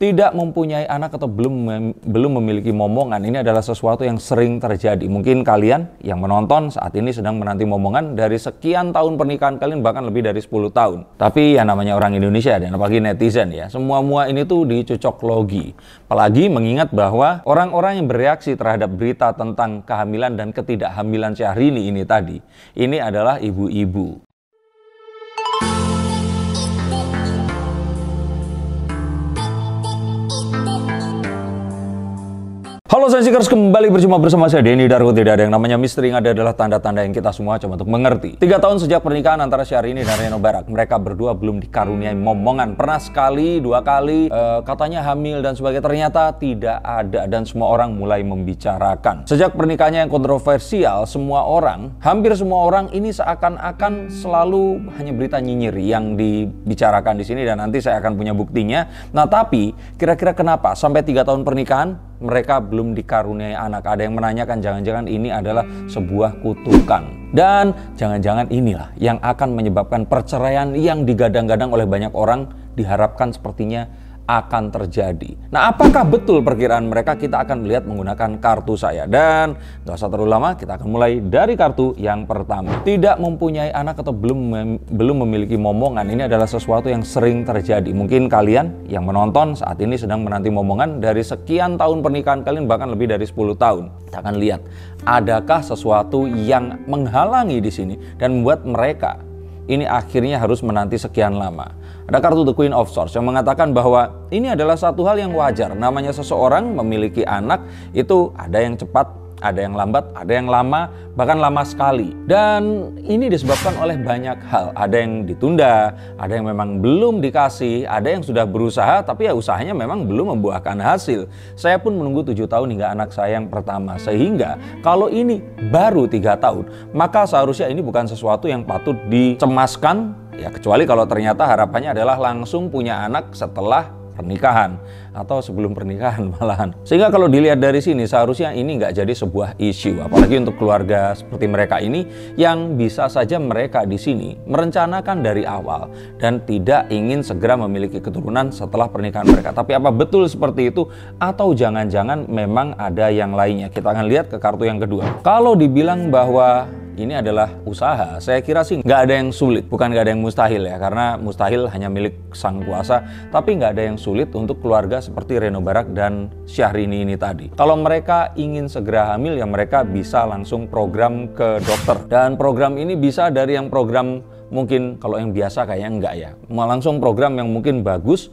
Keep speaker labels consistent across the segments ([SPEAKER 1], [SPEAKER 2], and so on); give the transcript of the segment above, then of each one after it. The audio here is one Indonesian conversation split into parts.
[SPEAKER 1] Tidak mempunyai anak atau belum memiliki momongan, ini adalah sesuatu yang sering terjadi. Mungkin kalian yang menonton saat ini sedang menanti momongan dari sekian tahun pernikahan kalian, bahkan lebih dari 10 tahun. Tapi ya namanya orang Indonesia dan apalagi netizen ya, semua ini tuh dicocok logi. Apalagi mengingat bahwa orang-orang yang bereaksi terhadap berita tentang kehamilan dan ketidakhamilan Syahrini ini tadi, ini adalah ibu-ibu. Halo Sensikers, kembali berjumpa bersama saya Denny Darko. Tidak ada yang namanya misteri, yang ada adalah tanda-tanda yang kita semua coba untuk mengerti. 3 tahun sejak pernikahan antara Syahrini dan Reno Barak, mereka berdua belum dikaruniai momongan. Pernah sekali, 2 kali katanya hamil dan sebagainya, ternyata tidak ada dan semua orang mulai membicarakan. Sejak pernikahannya yang kontroversial, hampir semua orang ini seakan-akan selalu hanya berita nyinyir yang dibicarakan di sini dan nanti saya akan punya buktinya. Nah, tapi kira-kira kenapa sampai 3 tahun pernikahan mereka belum dikaruniai anak? Ada yang menanyakan jangan-jangan ini adalah sebuah kutukan. Dan jangan-jangan inilah yang akan menyebabkan perceraian yang digadang-gadang oleh banyak orang, diharapkan sepertinya akan terjadi. Nah, apakah betul perkiraan mereka? Kita akan melihat menggunakan kartu saya. Dan gak usah terlalu lama, kita akan mulai dari kartu yang pertama. Tidak mempunyai anak atau belum memiliki momongan, ini adalah sesuatu yang sering terjadi. Mungkin kalian yang menonton saat ini sedang menanti momongan dari sekian tahun pernikahan kalian, bahkan lebih dari 10 tahun. Kita akan lihat adakah sesuatu yang menghalangi di sini dan membuat mereka ini akhirnya harus menanti sekian lama. Ada kartu The Queen of Swords yang mengatakan bahwa ini adalah satu hal yang wajar. Namanya seseorang memiliki anak, itu ada yang cepat, ada yang lambat, ada yang lama, bahkan lama sekali. Dan ini disebabkan oleh banyak hal. Ada yang ditunda, ada yang memang belum dikasih, ada yang sudah berusaha tapi ya usahanya memang belum membuahkan hasil. Saya pun menunggu 7 tahun hingga anak saya yang pertama. Sehingga kalau ini baru 3 tahun, maka seharusnya ini bukan sesuatu yang patut dicemaskan. Ya, kecuali kalau ternyata harapannya adalah langsung punya anak setelah pernikahan atau sebelum pernikahan malahan. Sehingga kalau dilihat dari sini seharusnya ini nggak jadi sebuah isu, apalagi untuk keluarga seperti mereka ini yang bisa saja mereka di sini merencanakan dari awal dan tidak ingin segera memiliki keturunan setelah pernikahan mereka. Tapi apa betul seperti itu atau jangan-jangan memang ada yang lainnya? Kita akan lihat ke kartu yang kedua. Kalau dibilang bahwa ini adalah usaha, saya kira sih nggak ada yang sulit, bukan nggak ada yang mustahil ya, karena mustahil hanya milik sang kuasa, tapi nggak ada yang sulit untuk keluarga seperti Reno Barak dan Syahrini ini tadi. Kalau mereka ingin segera hamil ya mereka bisa langsung program ke dokter, dan program ini bisa dari yang program mungkin kalau yang biasa kayaknya enggak ya, mau langsung program yang mungkin bagus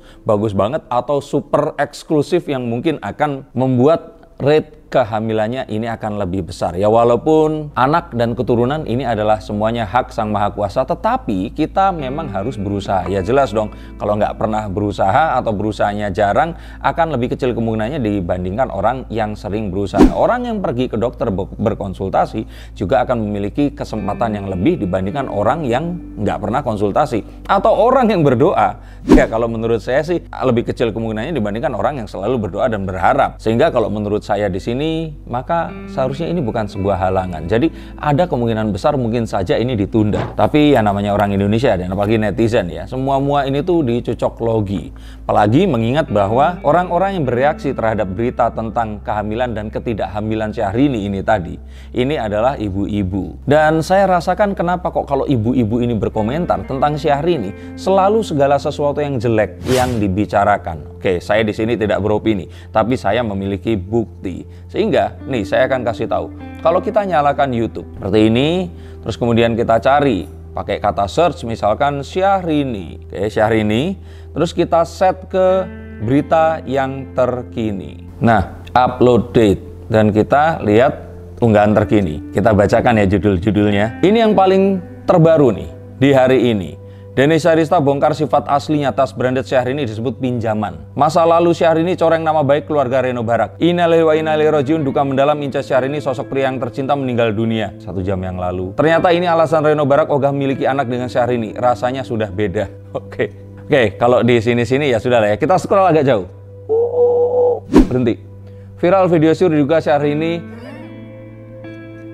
[SPEAKER 1] banget atau super eksklusif yang mungkin akan membuat rate kehamilannya ini akan lebih besar. Ya walaupun anak dan keturunan ini adalah semuanya hak Sang Maha Kuasa, tetapi kita memang harus berusaha. Ya jelas dong, kalau nggak pernah berusaha atau berusahanya jarang, akan lebih kecil kemungkinannya dibandingkan orang yang sering berusaha. Orang yang pergi ke dokter berkonsultasi juga akan memiliki kesempatan yang lebih dibandingkan orang yang nggak pernah konsultasi. Atau orang yang berdoa, ya kalau menurut saya sih lebih kecil kemungkinannya dibandingkan orang yang selalu berdoa dan berharap. Sehingga kalau menurut saya di sini, maka seharusnya ini bukan sebuah halangan. Jadi ada kemungkinan besar mungkin saja ini ditunda. Tapi ya namanya orang Indonesia dan apalagi netizen ya, semua ini tuh dicocok logi. Apalagi mengingat bahwa orang-orang yang bereaksi terhadap berita tentang kehamilan dan ketidakhamilan Syahrini ini tadi, ini adalah ibu-ibu. Dan saya rasakan kenapa kok kalau ibu-ibu ini berkomentar tentang Syahrini, selalu segala sesuatu yang jelek yang dibicarakan. Oke, saya di sini tidak beropini, tapi saya memiliki bukti. Sehingga nih saya akan kasih tahu, kalau kita nyalakan YouTube seperti ini, terus kemudian kita cari pakai kata search misalkan Syahrini, oke, Syahrini, terus kita set ke berita yang terkini. Nah, upload date, dan kita lihat unggahan terkini. Kita bacakan ya judul-judulnya. Ini yang paling terbaru nih di hari ini. Denny Syahrizta bongkar sifat aslinya tas branded Syahrini disebut pinjaman. Masa lalu Syahrini coreng nama baik keluarga Reno Barak. Innalillahi wa inna ilaihi rajiun, duka mendalam inca Syahrini, sosok pria yang tercinta meninggal dunia 1 jam yang lalu. Ternyata ini alasan Reno Barak ogah memiliki anak dengan Syahrini. Rasanya sudah beda. Oke, kalau di sini-sini ya sudah lah ya. Kita scroll agak jauh. Berhenti. Viral video syur juga Syahrini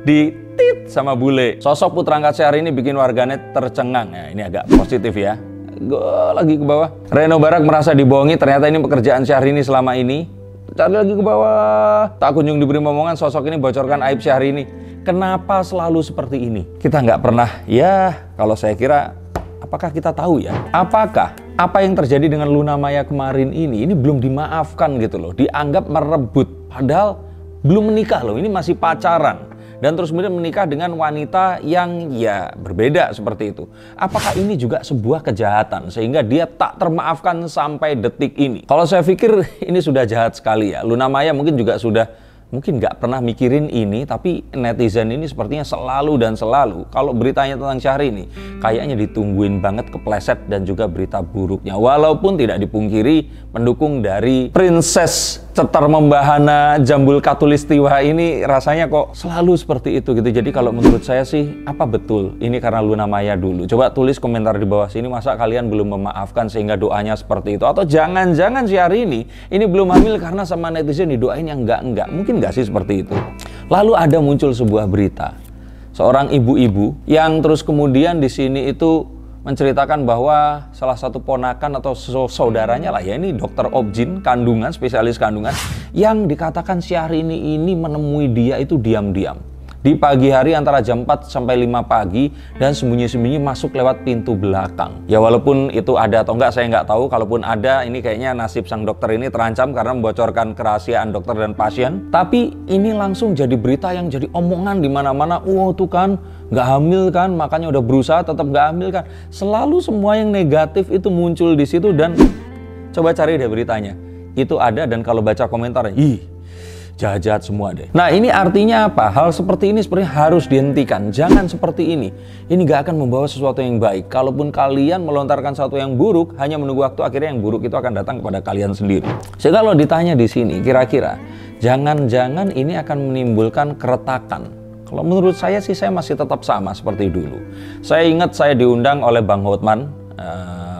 [SPEAKER 1] di sama bule. Sosok putra angkat Syahrini bikin warganet tercengang. Ya, ini agak positif ya. lagi ke bawah. Reno Barak merasa dibohongi, ternyata ini pekerjaan Syahrini selama ini. Cari lagi ke bawah. Tak kunjung diberi momongan, sosok ini bocorkan aib Syahrini. Kenapa selalu seperti ini? Kita nggak pernah, ya kalau saya kira, apakah kita tahu ya? Apakah apa yang terjadi dengan Luna Maya kemarin ini belum dimaafkan gitu loh. Dianggap merebut, padahal belum menikah loh, ini masih pacaran. Dan terus kemudian menikah dengan wanita yang ya berbeda seperti itu. Apakah ini juga sebuah kejahatan sehingga dia tak termaafkan sampai detik ini? Kalau saya pikir ini sudah jahat sekali ya. Luna Maya mungkin juga sudah nggak pernah mikirin ini, tapi netizen ini sepertinya selalu dan selalu kalau beritanya tentang Syahrini kayaknya ditungguin banget kepleset dan juga berita buruknya. Walaupun tidak dipungkiri pendukung dari Princess Cetar Membahana Jambul Katulistiwa ini rasanya kok selalu seperti itu gitu. Jadi kalau menurut saya sih, apa betul ini karena Luna Maya dulu? Coba tulis komentar di bawah sini, masa kalian belum memaafkan sehingga doanya seperti itu? Atau jangan-jangan Syahrini ini belum hamil karena sama netizen didoain yang enggak? Mungkin nggak sih seperti itu? Lalu ada muncul sebuah berita, seorang ibu-ibu yang terus kemudian di sini itu menceritakan bahwa salah satu ponakan atau saudaranya lah ya, ini dokter obgyn kandungan, spesialis kandungan, yang dikatakan Syahrini ini menemui dia itu diam-diam di pagi hari antara jam 4 sampai 5 pagi dan sembunyi-sembunyi masuk lewat pintu belakang. Ya walaupun itu ada atau enggak saya nggak tahu, kalaupun ada ini kayaknya nasib sang dokter ini terancam karena membocorkan kerahasiaan dokter dan pasien. Tapi ini langsung jadi berita yang jadi omongan di mana-mana. Wow tuh kan nggak hamil kan, makanya udah berusaha tetap nggak hamil kan. Selalu semua yang negatif itu muncul di situ dan coba cari deh beritanya. Itu ada dan kalau baca komentarnya, ih jahat-jahat semua deh. Nah ini artinya apa? Hal seperti ini sebenarnya harus dihentikan. Jangan seperti ini. Ini gak akan membawa sesuatu yang baik. Kalaupun kalian melontarkan sesuatu yang buruk, hanya menunggu waktu, akhirnya yang buruk itu akan datang kepada kalian sendiri. Sehingga kalau ditanya di sini, kira-kira jangan-jangan ini akan menimbulkan keretakan. Kalau menurut saya sih, saya masih tetap sama seperti dulu. Saya ingat saya diundang oleh Bang Hotman,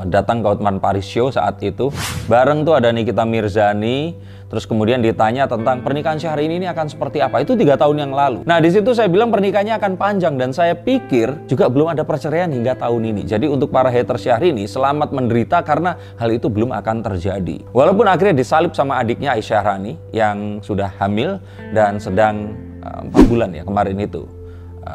[SPEAKER 1] datang ke Hotman Paris Show saat itu. Bareng tuh ada Nikita Mirzani. Terus kemudian ditanya tentang pernikahan Syahrini ini akan seperti apa. Itu 3 tahun yang lalu. Nah di situ saya bilang pernikahannya akan panjang dan saya pikir juga belum ada perceraian hingga tahun ini. Jadi untuk para haters Syahrini selamat menderita karena hal itu belum akan terjadi. Walaupun akhirnya disalib sama adiknya Aisyah Rani yang sudah hamil dan sedang 4 bulan ya kemarin itu.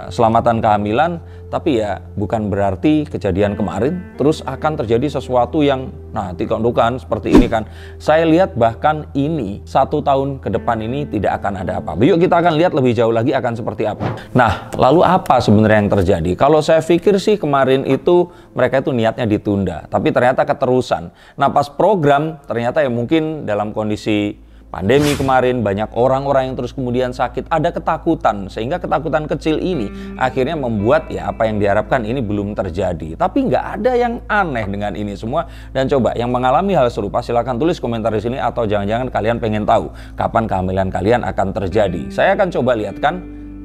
[SPEAKER 1] Selamatan kehamilan, tapi ya bukan berarti kejadian kemarin terus akan terjadi sesuatu yang tikon-dukan seperti ini kan. Saya lihat bahkan ini 1 tahun ke depan ini tidak akan ada apa. Yuk kita akan lihat lebih jauh lagi akan seperti apa. Nah lalu apa sebenarnya yang terjadi? Kalau saya pikir sih kemarin itu mereka itu niatnya ditunda, tapi ternyata keterusan. Nah pas program ternyata ya mungkin dalam kondisi pandemi kemarin banyak orang-orang yang terus kemudian sakit, ada ketakutan sehingga ketakutan kecil ini akhirnya membuat ya apa yang diharapkan ini belum terjadi. Tapi nggak ada yang aneh dengan ini semua. Dan coba yang mengalami hal serupa silahkan tulis komentar di sini, atau jangan-jangan kalian pengen tahu kapan kehamilan kalian akan terjadi. Saya akan coba lihatkan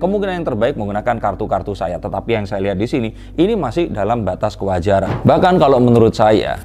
[SPEAKER 1] kemungkinan yang terbaik menggunakan kartu-kartu saya. Tetapi yang saya lihat di sini ini masih dalam batas kewajaran. Bahkan kalau menurut saya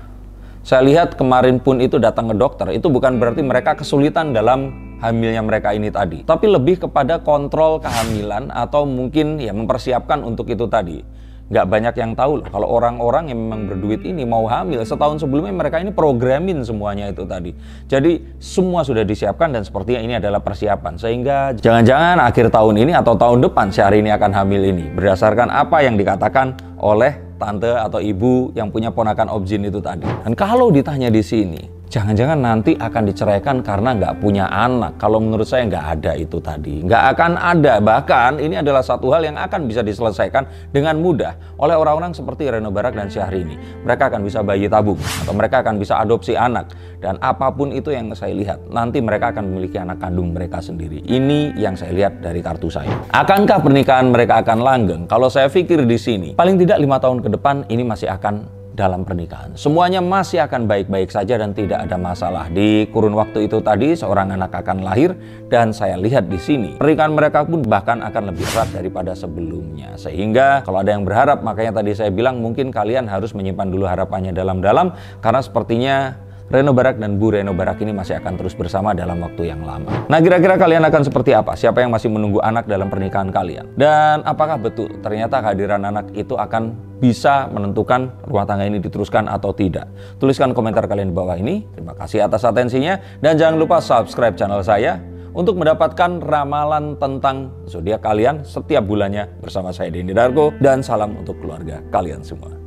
[SPEAKER 1] lihat kemarin pun itu datang ke dokter, itu bukan berarti mereka kesulitan dalam hamilnya mereka ini tadi. Tapi lebih kepada kontrol kehamilan atau mungkin ya mempersiapkan untuk itu tadi. Nggak banyak yang tahu loh, kalau orang-orang yang memang berduit ini mau hamil, setahun sebelumnya mereka ini programin semuanya itu tadi. Jadi semua sudah disiapkan dan sepertinya ini adalah persiapan. Sehingga jangan-jangan akhir tahun ini atau tahun depan Syahrini akan hamil ini. Berdasarkan apa yang dikatakan oleh tante atau ibu yang punya ponakan obgyn itu tadi. Dan kalau ditanya di sini, jangan-jangan nanti akan diceraikan karena nggak punya anak. Kalau menurut saya nggak ada itu tadi. Nggak akan ada. Bahkan ini adalah satu hal yang akan bisa diselesaikan dengan mudah oleh orang-orang seperti Reno Barak dan Syahrini. Mereka akan bisa bayi tabung atau mereka akan bisa adopsi anak. Dan apapun itu yang saya lihat, nanti mereka akan memiliki anak kandung mereka sendiri. Ini yang saya lihat dari kartu saya. Akankah pernikahan mereka akan langgeng? Kalau saya pikir di sini, paling tidak 5 tahun ke depan ini masih akan dalam pernikahan. Semuanya masih akan baik-baik saja dan tidak ada masalah. Di kurun waktu itu tadi seorang anak akan lahir dan saya lihat di sini pernikahan mereka pun bahkan akan lebih erat daripada sebelumnya. Sehingga kalau ada yang berharap, makanya tadi saya bilang mungkin kalian harus menyimpan dulu harapannya dalam-dalam karena sepertinya Reno Barak dan Bu Reno Barak ini masih akan terus bersama dalam waktu yang lama. Nah, kira-kira kalian akan seperti apa? Siapa yang masih menunggu anak dalam pernikahan kalian? Dan apakah betul ternyata kehadiran anak itu akan bisa menentukan rumah tangga ini diteruskan atau tidak? Tuliskan komentar kalian di bawah ini. Terima kasih atas atensinya dan jangan lupa subscribe channel saya untuk mendapatkan ramalan tentang zodiak kalian setiap bulannya bersama saya Denny Darko, dan salam untuk keluarga kalian semua.